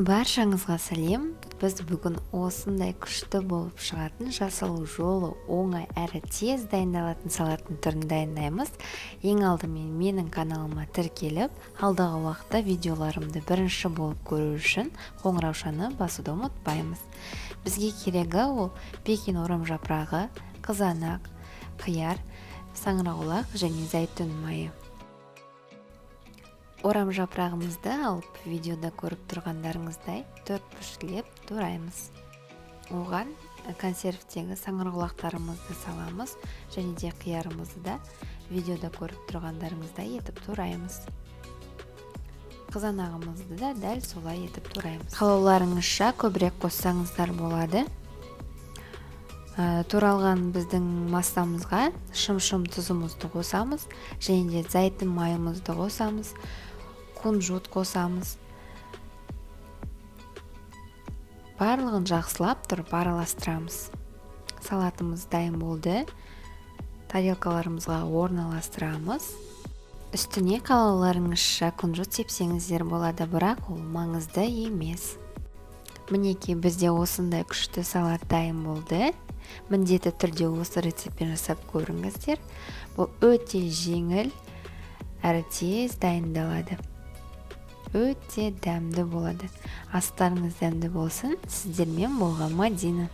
Баршаңызға сәлем. Біз бүгін осындай күшті болып шығатын жасалу жолы оңай әрі тез дайындалатын салаттың түрін дайындаймыз. Ең алдымен менің каналыма тіркеліп, алдағы уақытта видеоларымды бірінші болып көру үшін қоңыраушаны басуды ұмытпаймыз. Бізге керегі ол пекин орам жапырағы, қызанақ, қияр, саңырауқұлақ және зәйтүн майы. Орам жапырағымызды алып, видеода көріп тұрғандарыңыздай төртбұрыштап тураймыз. Оған консервтегі саңырауқұлақтарымызды саламыз және де қиярымызды да видеода көріп тұрғандарыңыздай етіп тураймыз. Қызанағымызды да дәл солай етіп тураймыз. Қалауларыңызша көбірек қоссаңыздар болады. Туралған біздің массамызға шым-шым тұзымызды қосамыз және де зәйтүн майымызды қосамыз. Кунжут қосамыз. Барлығын жақсылап тұрып араластырамыз. Салатымыз дайын болды. Тарелкаларымызға орналастырамыз. Үстіне қалауларыңызша кунжут сепсеңіздер болады, бірақ ол маңызды емес. Мінекей, бізде осындай күшті салат дайын болды. Міндетті түрде осы рецептпен жасап көріңіздер. Бұл өте жеңіл әрі тез дайындалады. Өте дәмді болады. Астарыңыз дәмді болсын. Сіздермен болған Мадина.